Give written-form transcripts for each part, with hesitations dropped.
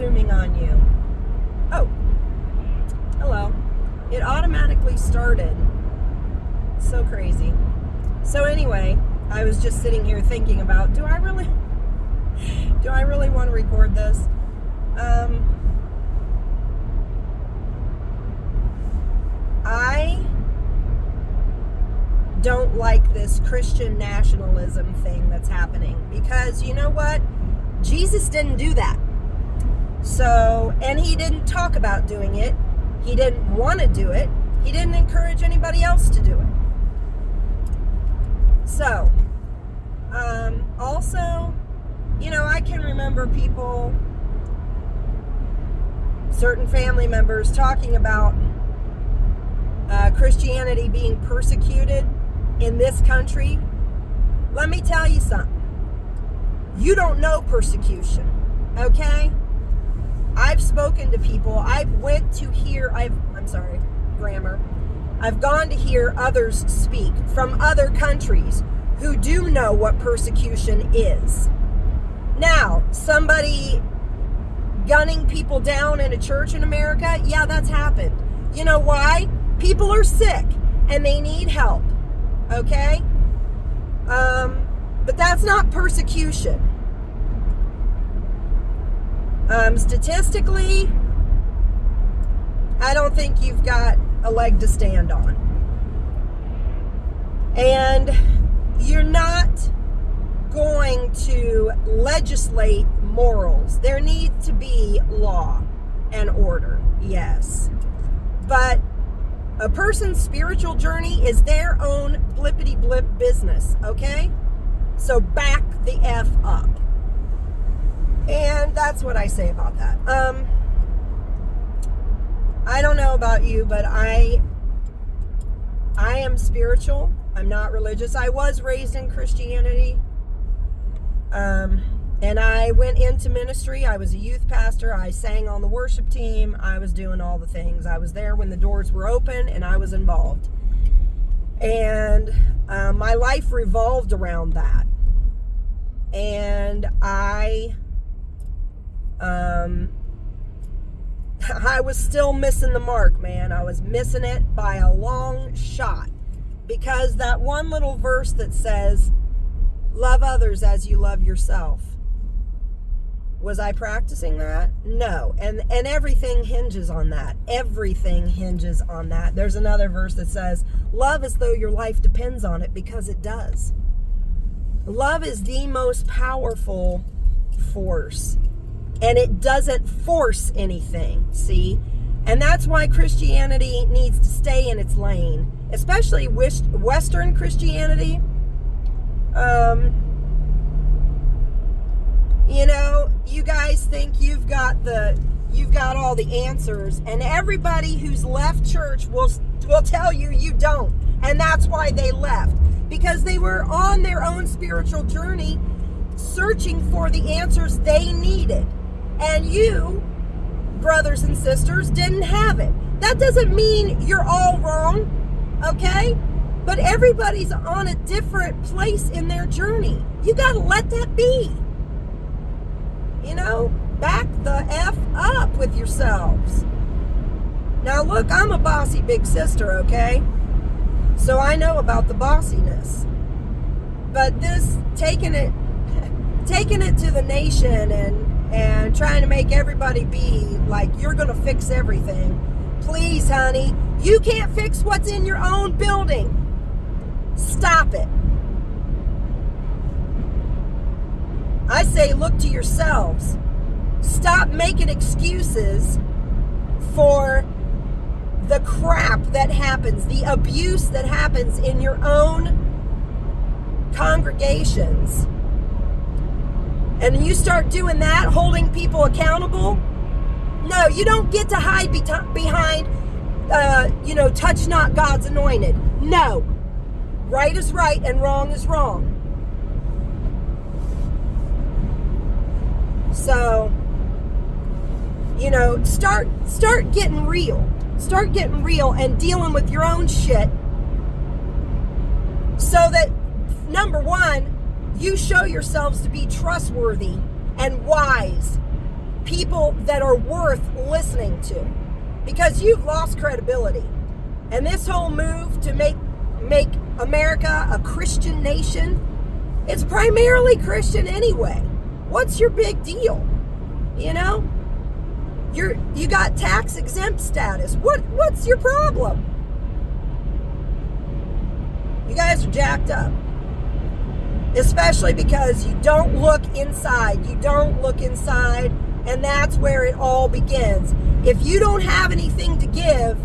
zooming on you. Oh, hello. It automatically started. So crazy. So anyway, I was just sitting here thinking about, do I really want to record this? I don't like this Christian nationalism thing that's happening, because you know what? Jesus didn't do that. So, and he didn't talk about doing it. He didn't want to do it. He didn't encourage anybody else to do it. So, also, you know, I can remember people, certain family members talking about Christianity being persecuted in this country. Let me tell you something. You don't know persecution, okay? I've spoken to people. I've gone to hear others speak from other countries who do know what persecution is. Now, somebody gunning people down in a church in America, yeah, that's happened. You know why? People are sick and they need help, okay? But that's not persecution. Statistically, I don't think you've got a leg to stand on. And you're not going to legislate morals. There needs to be law and order, yes. But a person's spiritual journey is their own blippity-blip business, okay? So back the F up. And that's what I say about that. I don't know about you, but I am spiritual. I'm not religious. I was raised in Christianity. And I went into ministry. I was a youth pastor. I sang on the worship team. I was doing all the things. I was there when the doors were open, and I was involved. And my life revolved around that. And I was still missing the mark, man. I was missing it by a long shot. Because that one little verse that says, love others as you love yourself. Was I practicing that? No. And everything hinges on that. Everything hinges on that. There's another verse that says, love as though your life depends on it, because it does. Love is the most powerful force. And it doesn't force anything, see? And that's why Christianity needs to stay in its lane. Especially Western Christianity. You know, you guys think you've got all the answers, and everybody who's left church will tell you you don't. And that's why they left. Because they were on their own spiritual journey, searching for the answers they needed. And you, brothers and sisters, didn't have it. That doesn't mean you're all wrong, okay? But everybody's on a different place in their journey. You got to let that be. You know, back the F up with yourselves. Now look, I'm a bossy big sister, okay? So I know about the bossiness. But this, taking it to the nation and trying to make everybody be like you're going to fix everything. Please, honey, you can't fix what's in your own building. Stop it. I say look to yourselves. Stop making excuses for the crap that happens, the abuse that happens in your own congregations. And you start doing that, holding people accountable. No, you don't get to hide behind, touch not God's anointed. No. Right is right and wrong is wrong. So, you know, start getting real. Start getting real and dealing with your own shit. So that, number one, you show yourselves to be trustworthy and wise people that are worth listening to, because you've lost credibility. And this whole move to make America a Christian nation, it's primarily Christian anyway. What's your big deal? You know? You got tax exempt status. What's your problem? You guys are jacked up. Especially because you don't look inside. You don't look inside, and that's where it all begins. If you don't have anything to give,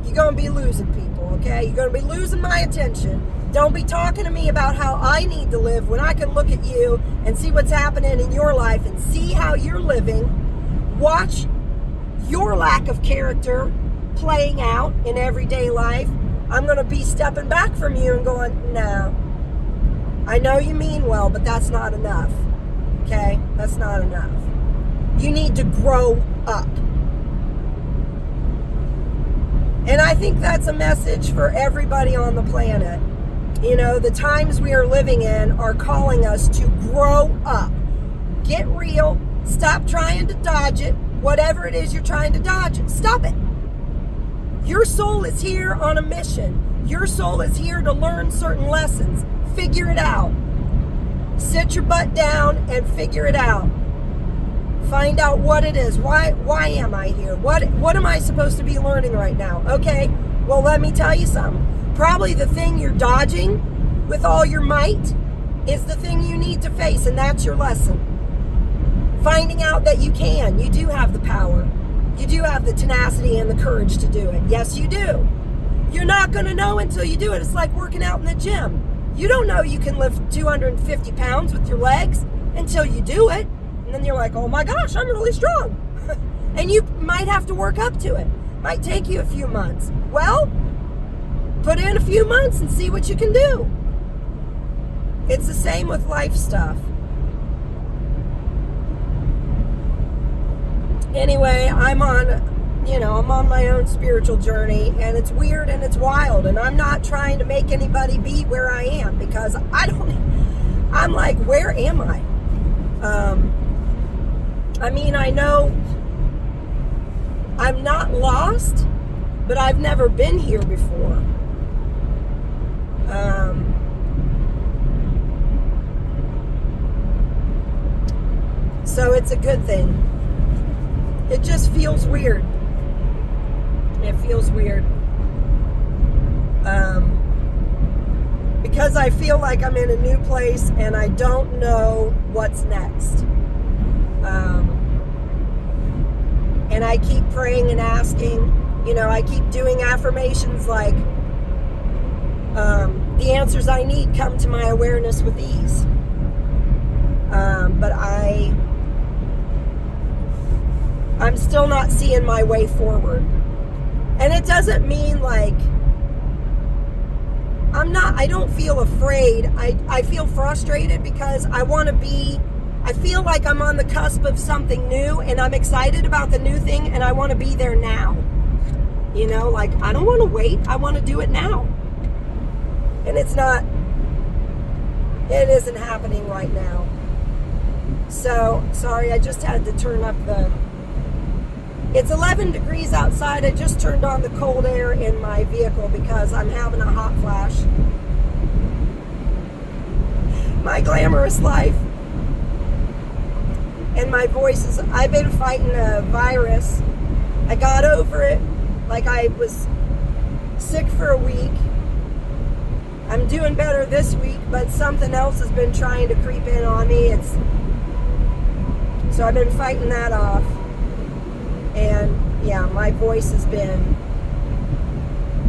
you're going to be losing people, okay? You're going to be losing my attention. Don't be talking to me about how I need to live when I can look at you and see what's happening in your life and see how you're living. Watch your lack of character playing out in everyday life. I'm going to be stepping back from you and going, no, I know you mean well, but that's not enough, okay? That's not enough. You need to grow up. And I think that's a message for everybody on the planet. You know, the times we are living in are calling us to grow up. Get real. Stop trying to dodge it. Whatever it is you're trying to dodge, stop it. Your soul is here on a mission. Your soul is here to learn certain lessons. Figure it out. Sit your butt down and figure it out. Find out what it is. Why am I here? What am I supposed to be learning right now? Okay, well, let me tell you something. Probably the thing you're dodging with all your might is the thing you need to face, and that's your lesson. Finding out that you do have the power. You do have the tenacity and the courage to do it. Yes, you do. You're not going to know until you do it. It's like working out in the gym. You don't know you can lift 250 pounds with your legs until you do it. And then you're like, oh my gosh, I'm really strong. And you might have to work up to it. Might take you a few months. Well, put in a few months and see what you can do. It's the same with life stuff. Anyway, I'm on my own spiritual journey, and it's weird and it's wild, and I'm not trying to make anybody be where I am, because I'm like, where am I? I know I'm not lost, but I've never been here before. So it's a good thing. It just feels weird. It feels weird. Because I feel like I'm in a new place and I don't know what's next. And I keep praying and asking, I keep doing affirmations like, the answers I need come to my awareness with ease. But I'm still not seeing my way forward. And it doesn't mean like, I don't feel afraid. I feel frustrated because I feel like I'm on the cusp of something new, and I'm excited about the new thing, and I want to be there now. Like, I don't want to wait. I want to do it now. And it isn't happening right now. So, sorry, I just had to turn up it's 11 degrees outside. I just turned on the cold air in my vehicle because I'm having a hot flash. My glamorous life. And my voice is, I've been fighting a virus. I got over it. Like, I was sick for a week. I'm doing better this week, but something else has been trying to creep in on me. So I've been fighting that off. And yeah, my voice has been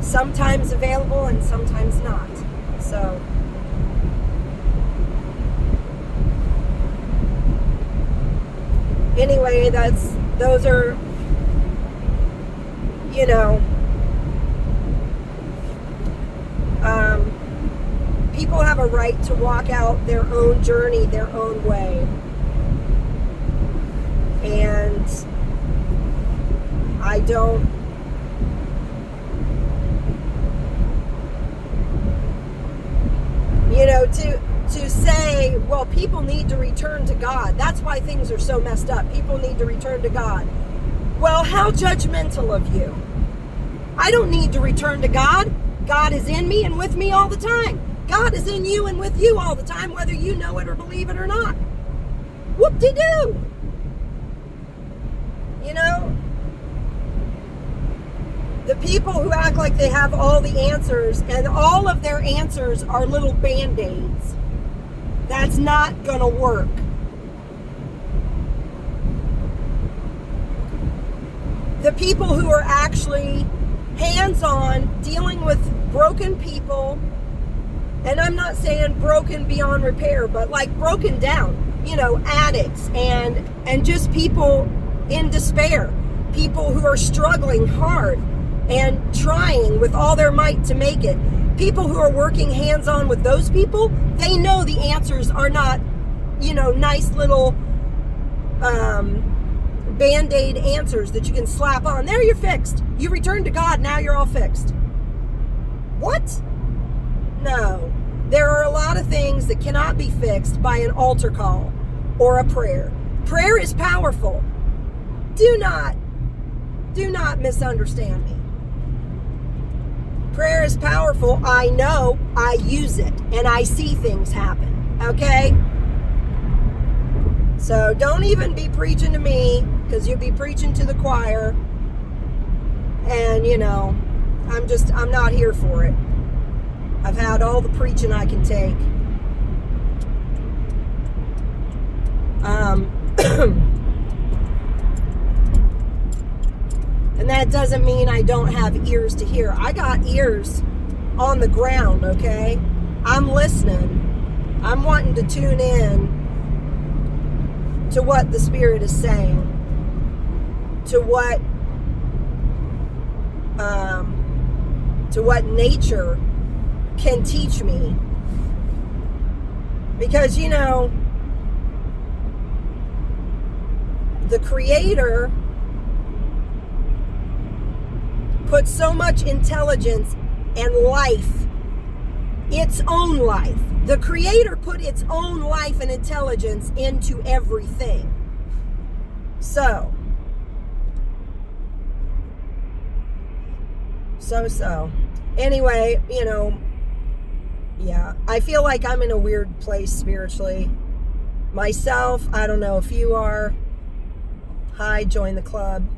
sometimes available and sometimes not. So anyway, those are, people have a right to walk out their own journey, their own way. And I don't, to say say, well, people need to return to God. That's why things are so messed up. People need to return to God. Well, how judgmental of you. I don't need to return to God. God is in me and with me all the time. God is in you and with you all the time, whether you know it or believe it or not. Whoop-de-doo. You know, the people who act like they have all the answers, and all of their answers are little band-aids, that's not going to work. The people who are actually hands-on dealing with broken people, and I'm not saying broken beyond repair, but like broken down, you know, addicts and just people in despair, people who are struggling hard and trying with all their might to make it. People who are working hands-on with those people, they know the answers are not, you know, nice little Band-Aid answers that you can slap on. There, you're fixed. You returned to God, now you're all fixed. What? No. There are a lot of things that cannot be fixed by an altar call or a prayer. Prayer is powerful. Do not misunderstand me. Prayer is powerful. I know. I use it. And I see things happen. Okay? So don't even be preaching to me, because you'll be preaching to the choir. And, you know, I'm not here for it. I've had all the preaching I can take. And that doesn't mean I don't have ears to hear. I got ears on the ground, okay? I'm listening. I'm wanting to tune in to what the Spirit is saying, to what nature can teach me. Because, you know, the Creator put so much intelligence and life, its own life. The Creator put its own life and intelligence into everything. So. Anyway, you know, yeah, I feel like I'm in a weird place spiritually. Myself, I don't know if you are. Hi, join the club.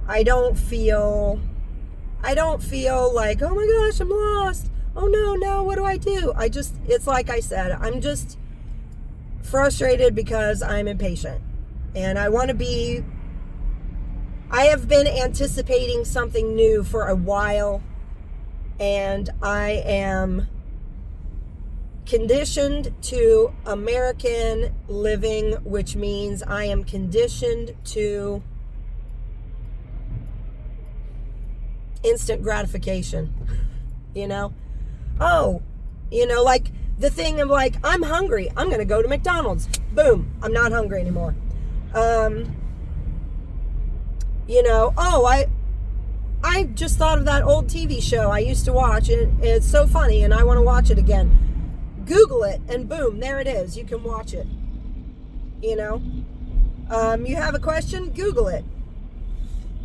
I don't feel like, oh my gosh, I'm lost. Oh no, what do I do? It's like I said, I'm just frustrated because I'm impatient. And I have been anticipating something new for a while. And I am conditioned to American living, which means I am conditioned to instant gratification, you know? Oh, you know, like the thing of like, I'm hungry, I'm going to go to McDonald's. Boom, I'm not hungry anymore. You know, oh, I just thought of that old TV show I used to watch, and it's so funny, and I want to watch it again. Google it, and boom, there it is. You can watch it. You know? You have a question? Google it.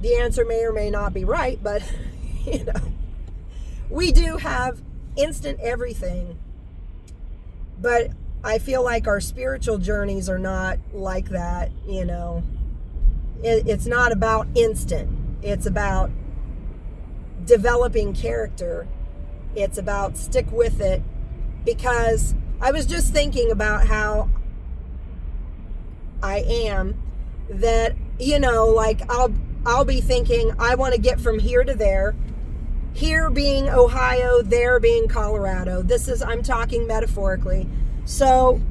The answer may or may not be right, but, you know, we do have instant everything. But I feel like our spiritual journeys are not like that, you know. It's not about instant. It's about developing character. It's about stick with it. Because I was just thinking about how I am, that, you know, like I'll be thinking I want to get from here to there, here being Ohio, there being Colorado. I'm talking metaphorically. So,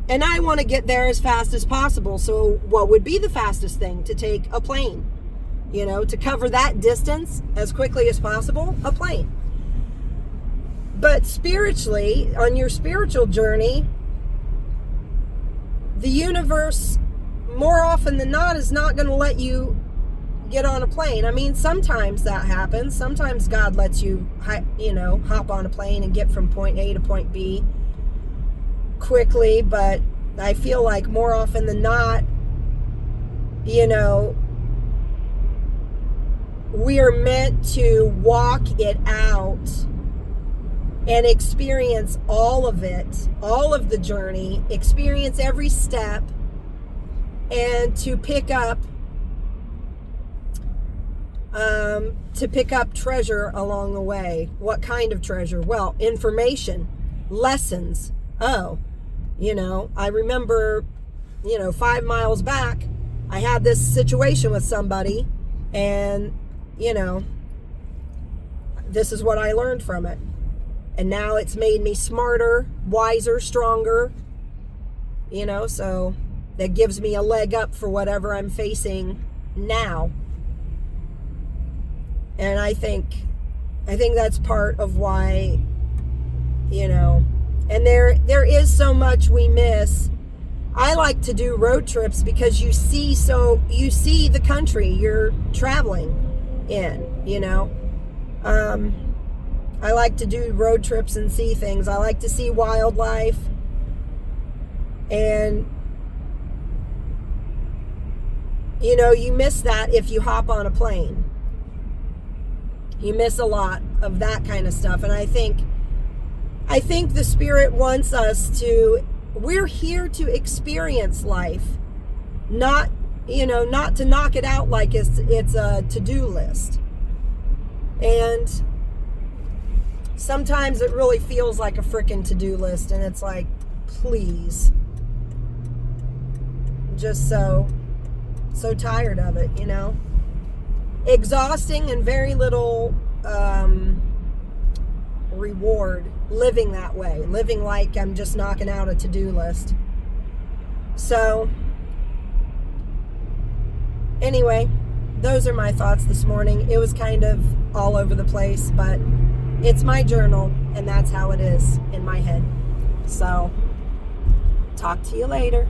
and I want to get there as fast as possible. So what would be the fastest thing? To take a plane, you know, to cover that distance as quickly as possible, a plane. But spiritually, on your spiritual journey, the universe, more often than not, is not going to let you get on a plane. I mean, sometimes that happens. Sometimes God lets you, you know, hop on a plane and get from point A to point B. quickly, but I feel like more often than not, you know, we are meant to walk it out and experience all of it, all of the journey, experience every step, and to pick up treasure along the way. What kind of treasure? Well, information, lessons. Oh, you know, I remember, 5 miles back, I had this situation with somebody, and, this is what I learned from it. And now it's made me smarter, wiser, stronger, so that gives me a leg up for whatever I'm facing now. And I think that's part of why, and there is so much we miss. I like to do road trips because you see the country you're traveling in, I like to do road trips and see things. I like to see wildlife. And, you miss that if you hop on a plane. You miss a lot of that kind of stuff. And I think the Spirit wants us to, we're here to experience life, not to knock it out like it's a to-do list. And sometimes it really feels like a frickin' to-do list, and it's like, please. I'm just so tired of it, Exhausting and very little reward living that way, living like I'm just knocking out a to-do list. So, anyway, those are my thoughts this morning. It was kind of all over the place, but it's my journal, and that's how it is in my head. So, talk to you later.